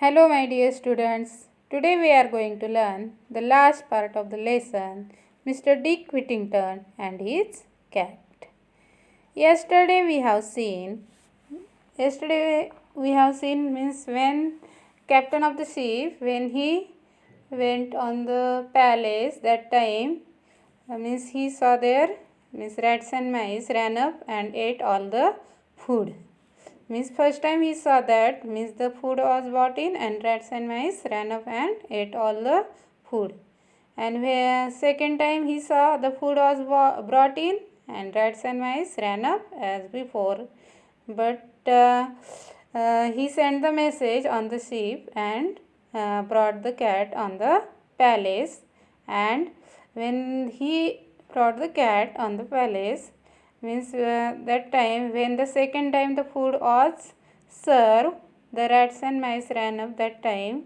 Hello, my dear students. Today we are going to learn the last part of the lesson, Mr. Dick Whittington and his cat. Yesterday we have seen means when captain of the ship, when he went on the palace, that time means he saw there means rats and mice ran up and ate all the food. Means first time he saw that means the food was brought in and rats and mice ran up and ate all the food. And where second time he saw the food was brought in and rats and mice ran up as before. But he sent the message on the ship and brought the cat on the palace. And when he brought the cat on the palace, means that time when the second time the food was served, the rats and mice ran up. That time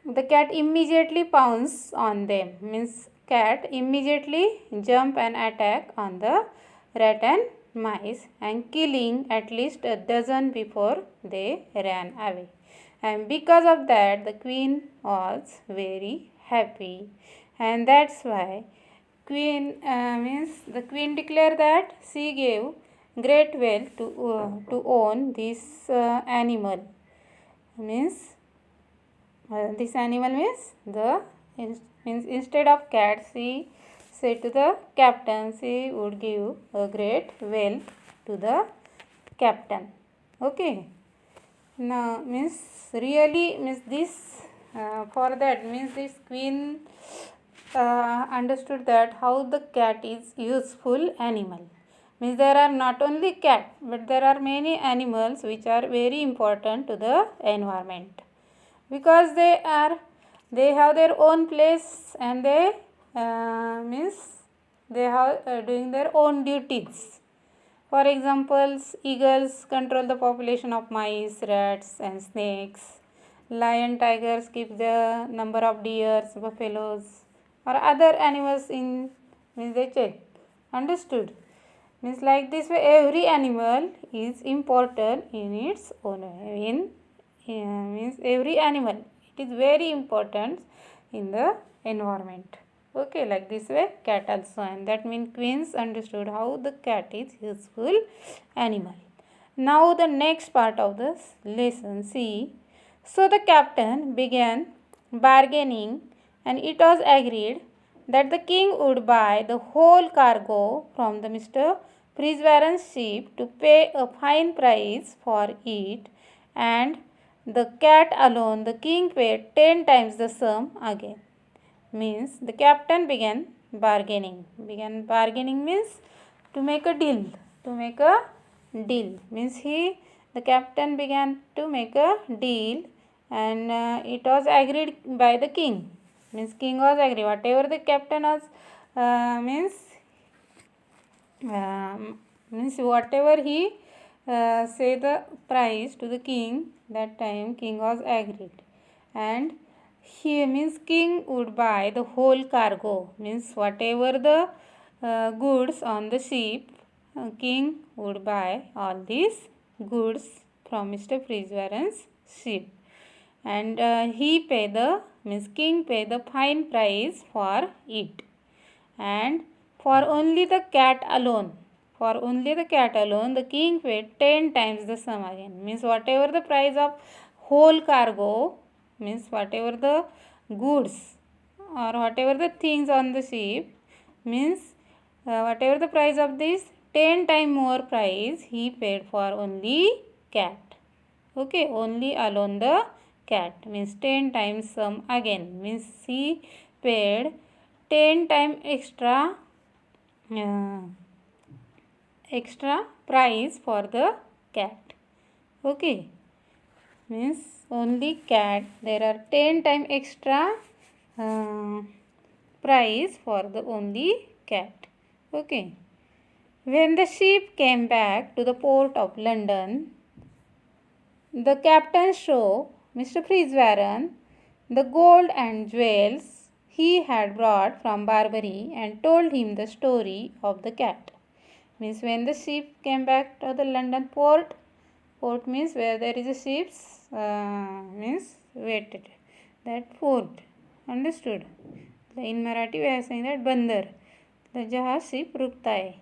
the cat immediately pounced on them, means cat immediately jump and attack on the rat and mice and killing at least a dozen before they ran away. And because of that the queen was very happy, and that's why queen means the queen declared that she gave great wealth to own this animal. Means this animal means instead of cat, she said to the captain she would give a great wealth to the captain. Okay. Now means really means this for that means this queen understood that how the cat is useful animal. Means there are not only cat but there are many animals which are very important to the environment, because they have their own place and they means they have doing their own duties. For example, eagles control the population of mice, rats and snakes. Lion, tigers keep the number of deers, buffaloes or other animals in means they check. Understood? Means like this way every animal is important in its own way. Means every animal, it is very important in the environment. Okay, like this way cat also, and that means queens understood how the cat is useful animal. Now the next part of this lesson, see. So the captain began bargaining and it was agreed that the king would buy the whole cargo from the Mr. Frisvaran's ship to pay a fine price for it, and the cat alone the king paid 10 times the sum again. Means the captain began bargaining. Began bargaining means to make a deal. To make a deal means the captain began to make a deal, and it was agreed by the king. Means king was agree whatever the captain was means whatever he say the price to the king, that time king was agreed, and he means king would buy the whole cargo. Means whatever the goods on the ship, king would buy all these goods from Mr. Frisvaran's ship, and he pay the means king pay the fine price for it, and for only the cat alone, the king paid 10 times the sum again. Means whatever the price of whole cargo, means whatever the goods or whatever the things on the ship, means whatever the price of this, 10 times more price he paid for only cat. Okay, only alone the cat, means 10 times sum again, means he paid 10 times extra price for the cat. Okay, means only cat there are 10 times extra price for the only cat. Okay. When the ship came back to the port of London, the captain showed Mr. Frisvaran the gold and jewels he had brought from Barbary and told him the story of the cat. Means when the ship came back to the London port means where there is a ships means waited. That food. Understood? In Marathi we are saying that बंदर. जहाँ ship रुकता है.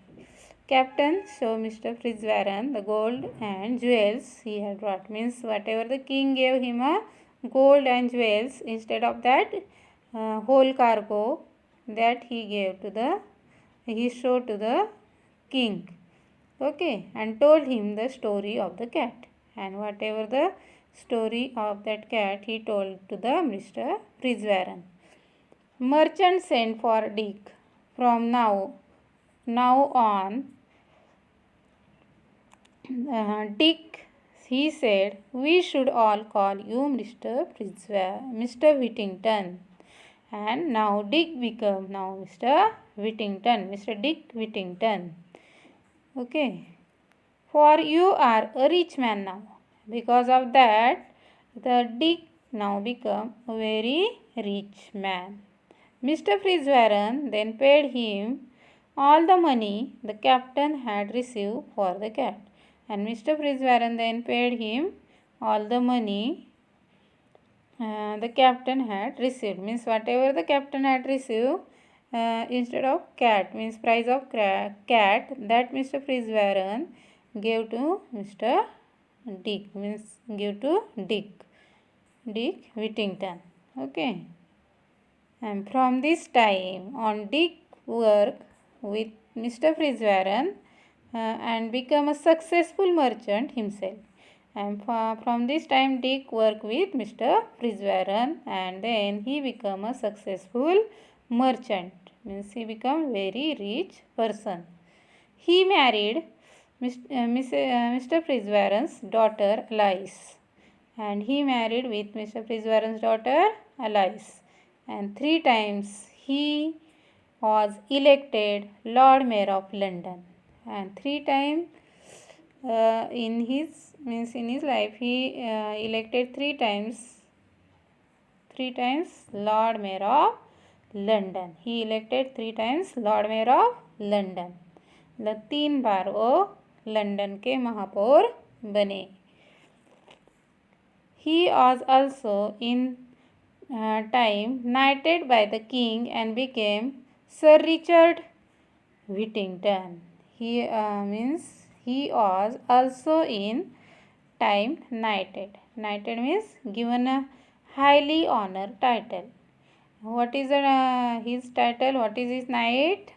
Captain show Mr. Fitzwarren the gold and jewels he had brought. Means whatever the king gave him a gold and jewels instead of that whole cargo that he showed to the king. Okay, and told him the story of the cat. And whatever the story of that cat he told to the Mr. Fitzwarren. Merchant sent for Dick from now on. Dick, he said, we should all call you Mr. Whittington. And now Dick became now Mr. Whittington, Mr. Dick Whittington. Okay. For you are a rich man now. Because of that, the Dick now become a very rich man. Mr. Fitzwarren then paid him all the money the captain had received for the cat. And Mr. Fitzwarren then paid him all the money the captain had received. Means whatever the captain had received instead of cat, means price of cat, that Mr. Fitzwarren gave to Mr. Dick, means give to Dick Whittington. Okay. And from this time on, Dick worked with Mr. Fitzwarren and become a successful merchant himself. And from this time Dick worked with Mr. Fitzwarren and then he became a successful merchant. Means he become very rich person. He married Mr. Fitzwarren's daughter Alice. And he married with Mr. Fitzwarren's daughter Alice. And 3 times he was elected Lord Mayor of London. And 3 times in his life he elected 3 times Lord Mayor of London. He elected 3 times Lord Mayor of London. 3 बार वो London के महापौर बने. He was also in time knighted by the king and became Sir Richard Whittington. He was also in time knighted. Knighted means given a highly honored title. What is his title? What is his knight?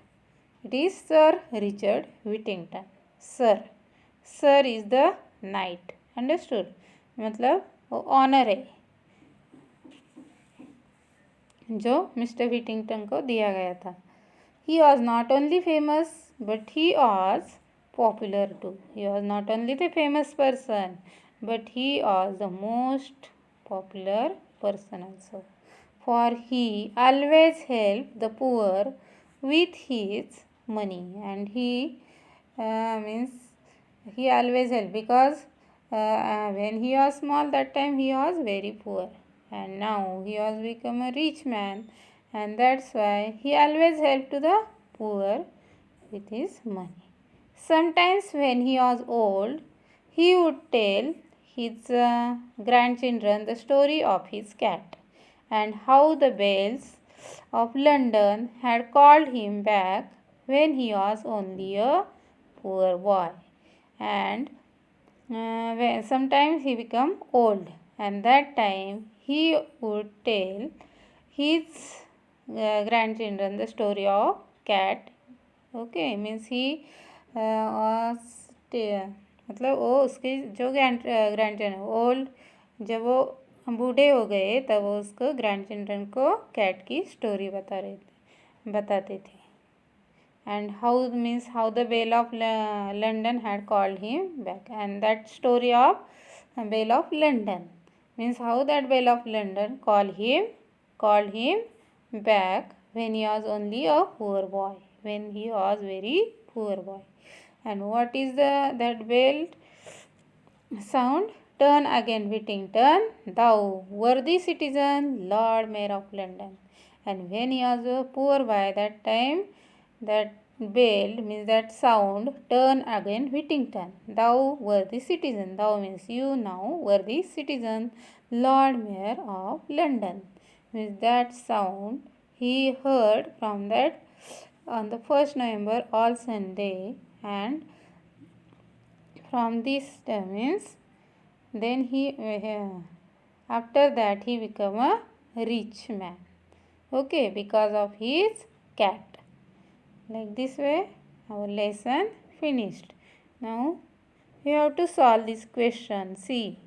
It is Sir Richard Whittington. Sir is the knight. Understood? मतलब honour है जो mister व्हिटिंगटन को दिया गया था. He was not only famous but he was popular too. He was not only the famous person but he was the most popular person also. For he always helped the poor with his money. And he always helped because when he was small, that time he was very poor. And now he has become a rich man. And that's why he always helped to the poor with his money. Sometimes when he was old, he would tell his grandchildren the story of his cat and how the bells of London had called him back when he was only a poor boy. And sometimes he become old, and that time he would tell his grandchildren the story of cat. Okay, means he was मतलब वो उसके जो grandchildren old, जब वो बूढ़े हो गए तब वो उसको ग्रैंडचिल्ड्रन को कैट की स्टोरी बताते थे. And how the Belle of London had called him back. And that story of Belle of London means how that Belle of London called him back when he was only a poor boy, when he was very poor boy. And what is that bell sound? Turn again, Whittington, thou worthy citizen, Lord Mayor of London. And when he was a poor boy, that time that bell means that sound, turn again, Whittington, thou worthy citizen. Thou means you now, worthy citizen. Lord Mayor of London. Means that sound he heard from that on the 1st November all Sunday, and from this means then he after that he become a rich man. Okay, because of his cat. Like this way our lesson finished. Now we have to solve this question. See,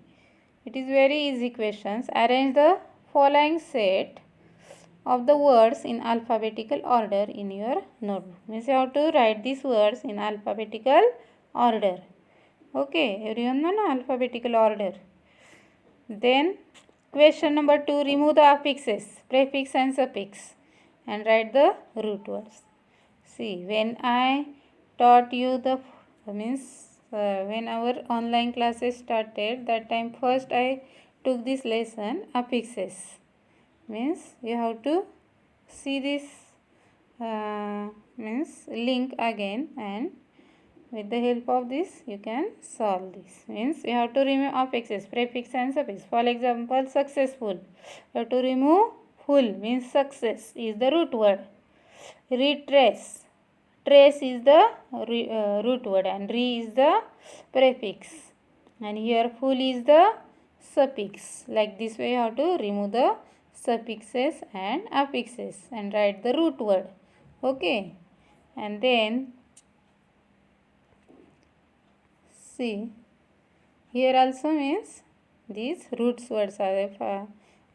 it is very easy questions. Arrange the following set of the words in alphabetical order in your notebook. Means you have to write these words in alphabetical order. Okay, everyone know alphabetical order. Then question number 2, remove the affixes, prefix and suffix, and write the root words. See, when I taught you the when our online classes started, that time first I took this lesson affixes. Means you have to see this link again, and with the help of this you can solve this. Means you have to remove affixes, prefix and suffix. For example, successful, you have to remove full, means success is the root word. Retrace, trace is the root word, and re is the prefix, and here full is the suffix. Like this way you have to remove the suffixes and affixes and write the root word. Okay, and then see, here also means these roots words are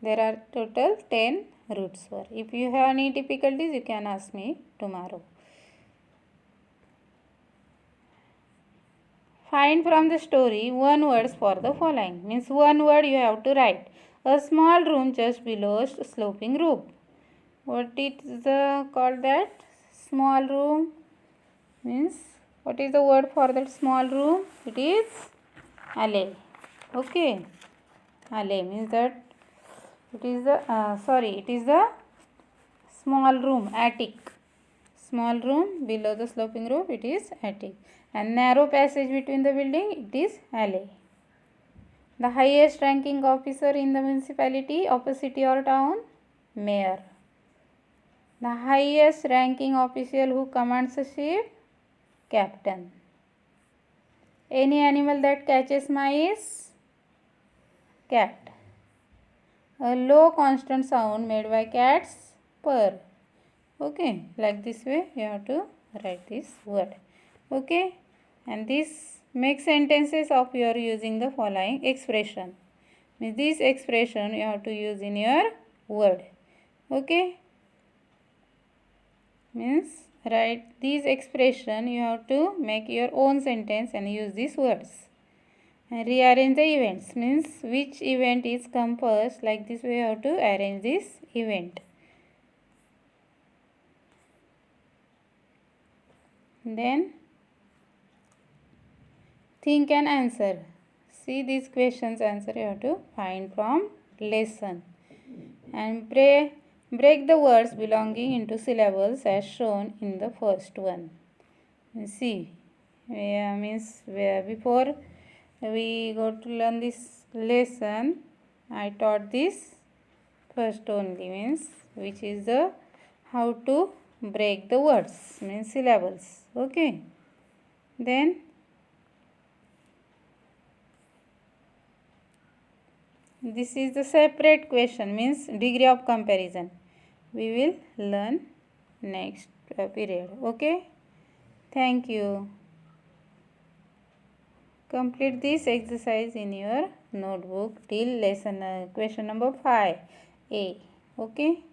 there are total 10 roots words. If you have any difficulties, you can ask me tomorrow. Find from the story one words for the following. Means one word you have to write. A small room just below a sloping roof. What is called that small room? Means what is the word for that small room? It is alley. Okay, alley means that it is the it is the small room, attic. Small room below the sloping roof, it is attic. And narrow passage between the building, it is alley. The highest ranking officer in the municipality of a city or town, mayor. The highest ranking official who commands a ship, captain. Any animal that catches mice, cat. A low constant sound made by cats, purr. Okay, like this way you have to write this word. Okay, and this make sentences of your using the following expression. Means this expression you have to use in your word. Okay, means write this expression, you have to make your own sentence and use these words. And rearrange the events, means which event is come first. Like this way you have to arrange this event. Then think and answer. See these questions answer you have to find from lesson. And break the words belonging into syllables as shown in the first one. See, before we go to learn this lesson, I taught this first only, means which is the how to break the words, means syllables. Okay, then this is the separate question, means degree of comparison. We will learn next period. Okay, thank you. Complete this exercise in your notebook till lesson question number 5A. Okay.